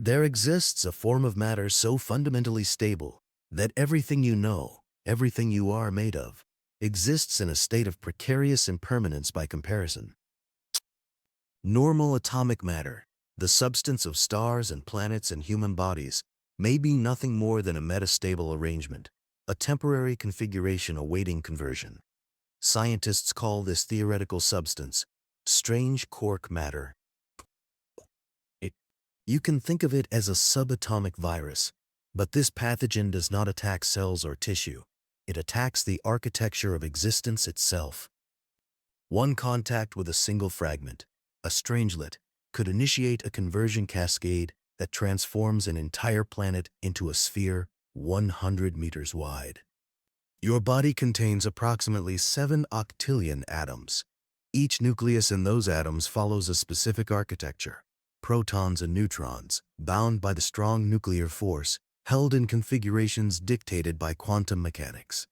There exists a form of matter so fundamentally stable that everything you know, everything you are made of, exists in a state of precarious impermanence by comparison. Normal atomic matter, the substance of stars and planets and human bodies, may be nothing more than a metastable arrangement, a temporary configuration awaiting conversion. Scientists call this theoretical substance Strange Quark Matter. You can think of it as a subatomic virus, but this pathogen does not attack cells or tissue. It attacks the architecture of existence itself. One contact with a single fragment, a strangelet, could initiate a conversion cascade that transforms an entire planet into a sphere 100 meters wide. Your body contains approximately 7 octillion atoms. Each nucleus in those atoms follows a specific architecture. Protons and neutrons, bound by the strong nuclear force, held in configurations dictated by quantum mechanics.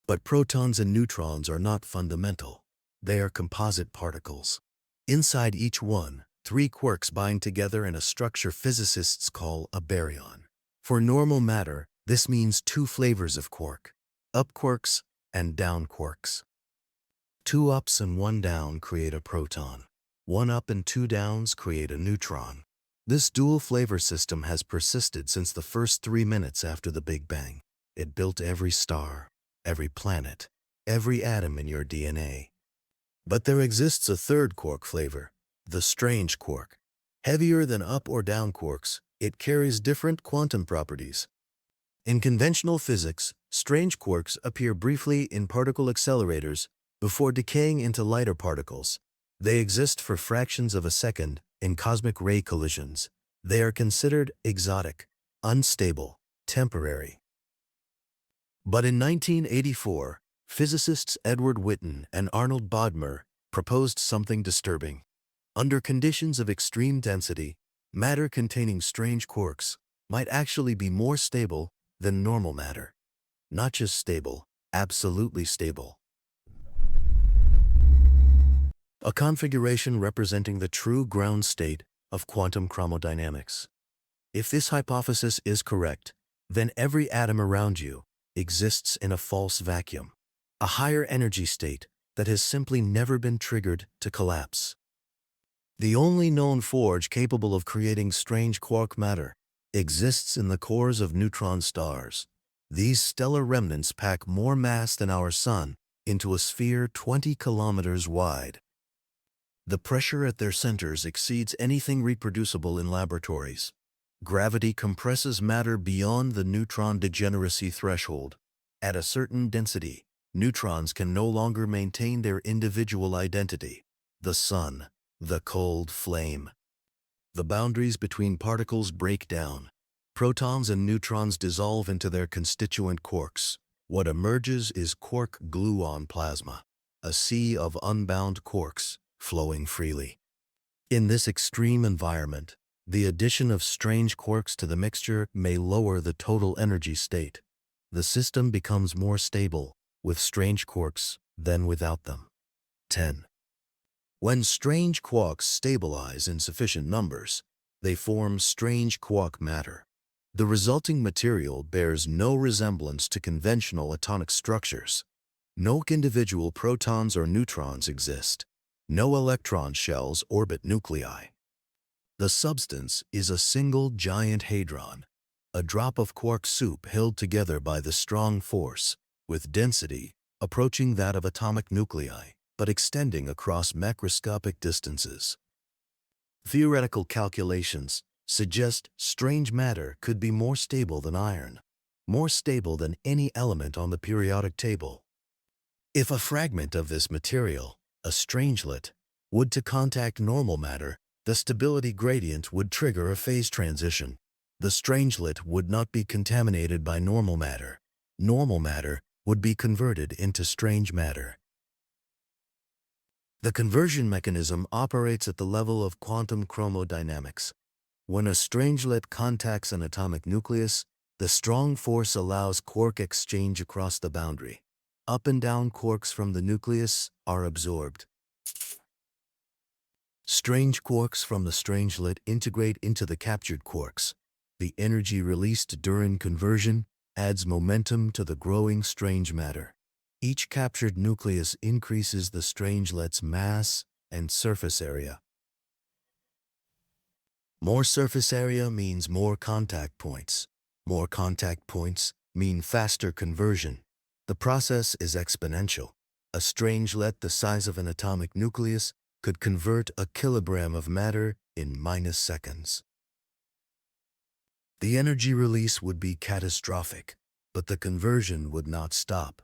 But protons and neutrons are not fundamental. They are composite particles. Inside each one, 3 quarks bind together in a structure physicists call a baryon. For normal matter, this means 2 flavors of quark, up quarks and down quarks. 2 ups and 1 down create a proton. 1 up and 2 downs create a neutron. This dual flavor system has persisted since the first 3 minutes after the Big Bang. It built every star, every planet, every atom in your DNA. But there exists a third quark flavor, the strange quark. Heavier than up or down quarks, it carries different quantum properties. In conventional physics, strange quarks appear briefly in particle accelerators before decaying into lighter particles. They exist for fractions of a second in cosmic ray collisions. They are considered exotic, unstable, temporary. But in 1984, physicists Edward Witten and Arnold Bodmer proposed something disturbing. Under conditions of extreme density, matter containing strange quarks might actually be more stable than normal matter. Not just stable, absolutely stable. A configuration representing the true ground state of quantum chromodynamics. If this hypothesis is correct, then every atom around you exists in a false vacuum, a higher energy state that has simply never been triggered to collapse. The only known forge capable of creating strange quark matter exists in the cores of neutron stars. These stellar remnants pack more mass than our Sun into a sphere 20 kilometers wide. The pressure at their centers exceeds anything reproducible in laboratories. Gravity compresses matter beyond the neutron degeneracy threshold. At a certain density, neutrons can no longer maintain their individual identity. The Sun, the cold flame. The boundaries between particles break down. Protons and neutrons dissolve into their constituent quarks. What emerges is Quark-Gluon plasma, a sea of unbound quarks flowing freely. In this extreme environment, the addition of strange quarks to the mixture may lower the total energy state. The system becomes more stable with strange quarks than without them. 10. When strange quarks stabilize in sufficient numbers, they form strange quark matter. The resulting material bears no resemblance to conventional atomic structures. No individual protons or neutrons exist. No electron shells orbit nuclei. The substance is a single giant hadron, a drop of quark soup held together by the strong force, with density approaching that of atomic nuclei, but extending across macroscopic distances. Theoretical calculations suggest strange matter could be more stable than iron, more stable than any element on the periodic table. If a fragment of this material, a strangelet, would to contact normal matter, the stability gradient would trigger a phase transition. The strangelet would not be contaminated by normal matter. Normal matter would be converted into strange matter. The conversion mechanism operates at the level of quantum chromodynamics. When a strangelet contacts an atomic nucleus, the strong force allows quark exchange across the boundary. Up and down quarks from the nucleus are absorbed. Strange quarks from the Strangelet integrate into the captured quarks. The energy released during conversion adds momentum to the growing strange matter. Each captured nucleus increases the Strangelet's mass and surface area. More surface area means more contact points. More contact points mean faster conversion. The process is exponential. A Strangelet the size of an atomic nucleus could convert a kilogram of matter in -seconds. The energy release would be catastrophic, but the conversion would not stop.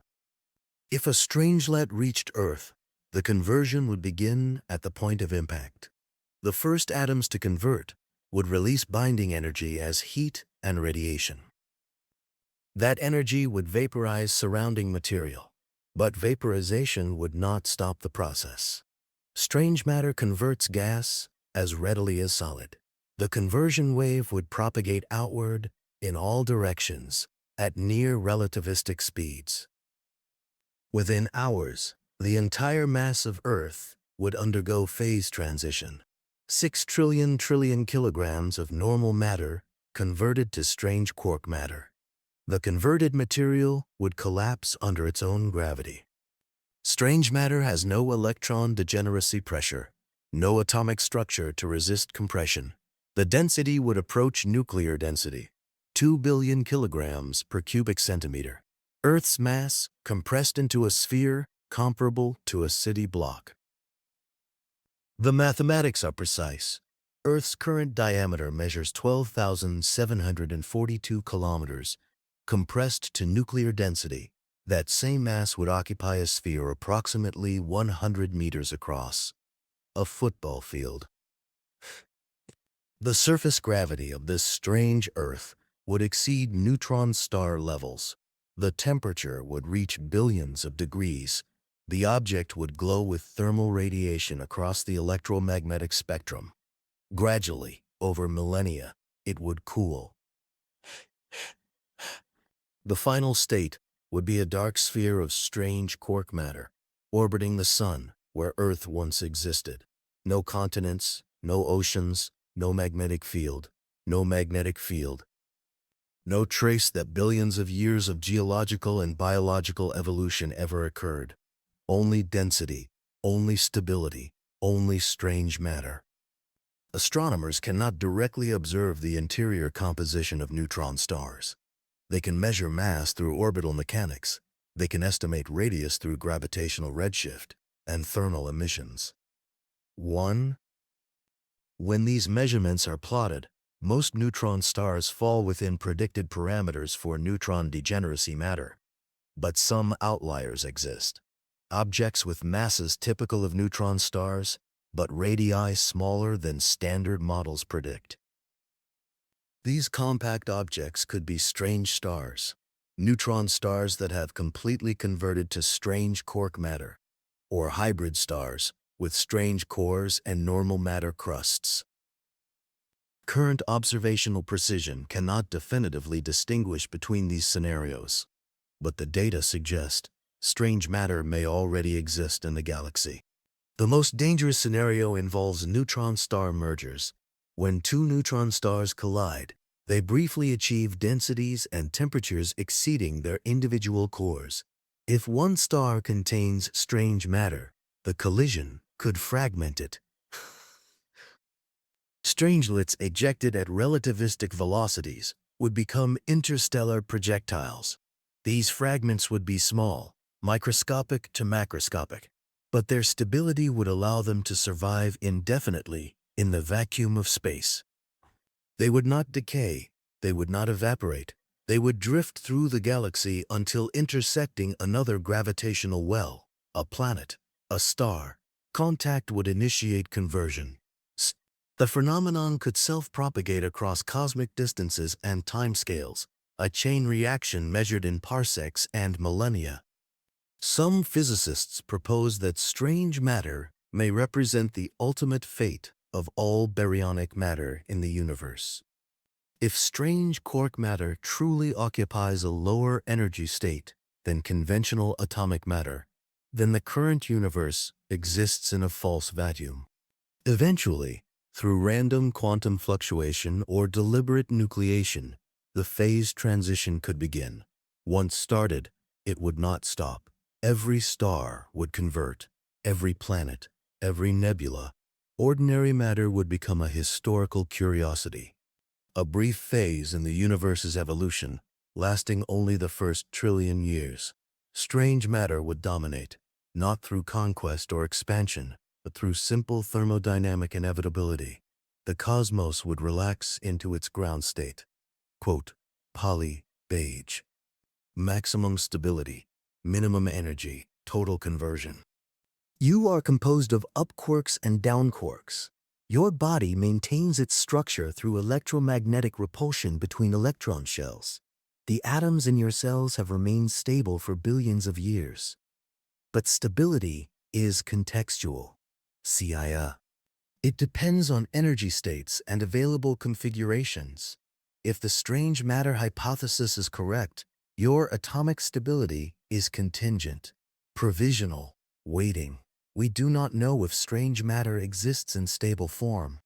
If a Strangelet reached Earth, the conversion would begin at the point of impact. The first atoms to convert would release binding energy as heat and radiation. That energy would vaporize surrounding material, but vaporization would not stop the process. Strange matter converts gas as readily as solid. The conversion wave would propagate outward in all directions at near relativistic speeds. Within hours, the entire mass of Earth would undergo phase transition. 6 trillion kilograms of normal matter converted to strange quark matter. The converted material would collapse under its own gravity. Strange matter has no electron degeneracy pressure, no atomic structure to resist compression. The density would approach nuclear density, 2 billion kilograms per cubic centimeter. Earth's mass compressed into a sphere comparable to a city block. The mathematics are precise. Earth's current diameter measures 12,742 kilometers, compressed to nuclear density. That same mass would occupy a sphere approximately 100 meters across, a football field. The surface gravity of this strange Earth would exceed neutron star levels. The temperature would reach billions of degrees. The object would glow with thermal radiation across the electromagnetic spectrum. Gradually, over millennia, it would cool. The final state would be a dark sphere of strange quark matter, orbiting the Sun, where Earth once existed. No continents, no oceans, no magnetic field, no magnetic field. No trace that billions of years of geological and biological evolution ever occurred. Only density, only stability, only strange matter. Astronomers cannot directly observe the interior composition of neutron stars. They can measure mass through orbital mechanics. They can estimate radius through gravitational redshift and thermal emissions. 1. When these measurements are plotted, most neutron stars fall within predicted parameters for neutron degeneracy matter. But some outliers exist. Objects with masses typical of neutron stars, but radii smaller than standard models predict. These compact objects could be strange stars, neutron stars that have completely converted to strange quark matter, or hybrid stars with strange cores and normal matter crusts. Current observational precision cannot definitively distinguish between these scenarios, but the data suggest strange matter may already exist in the galaxy. The most dangerous scenario involves neutron-star mergers. When two neutron stars collide, they briefly achieve densities and temperatures exceeding their individual cores. If one star contains strange matter, the collision could fragment it. Strangelets ejected at relativistic velocities would become interstellar projectiles. These fragments would be small, microscopic to macroscopic, but their stability would allow them to survive indefinitely in the vacuum of space. They would not decay, they would not evaporate, they would drift through the galaxy until intersecting another gravitational well, a planet, a star. Contact would initiate conversion. The phenomenon could self-propagate across cosmic distances and timescales, a chain reaction measured in parsecs and millennia. Some physicists propose that strange matter may represent the ultimate fate of all baryonic matter in the universe. If strange quark matter truly occupies a lower energy state than conventional atomic matter, then the current universe exists in a false vacuum. Eventually, through random quantum fluctuation or deliberate nucleation, the phase transition could begin. Once started, it would not stop. Every star would convert, every planet, every nebula. Ordinary matter would become a historical curiosity. A brief phase in the universe's evolution, lasting only the first trillion years. Strange matter would dominate, not through conquest or expansion, but through simple thermodynamic inevitability. The cosmos would relax into its ground state. Quote, Poly, beige. Maximum stability, minimum energy, total conversion. You are composed of up quarks and down quarks. Your body maintains its structure through electromagnetic repulsion between electron shells. The atoms in your cells have remained stable for billions of years. But stability is contextual. CIA. It depends on energy states and available configurations. If the strange matter hypothesis is correct, your atomic stability is contingent, provisional, waiting. We do not know if strange matter exists in stable form.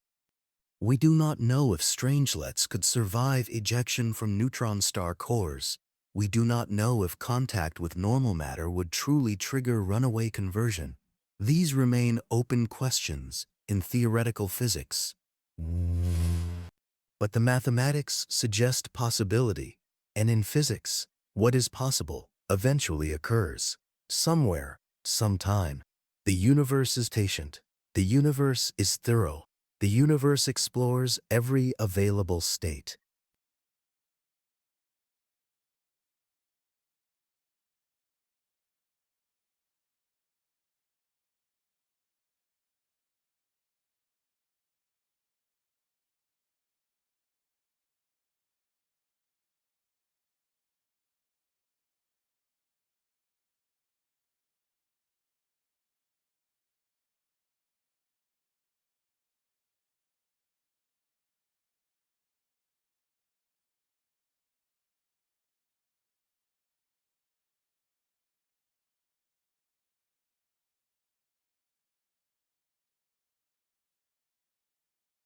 We do not know if strangelets could survive ejection from neutron star cores. We do not know if contact with normal matter would truly trigger runaway conversion. These remain open questions in theoretical physics. But the mathematics suggest possibility, and in physics, what is possible eventually occurs. Somewhere, sometime. The universe is patient. The universe is thorough. The universe explores every available state.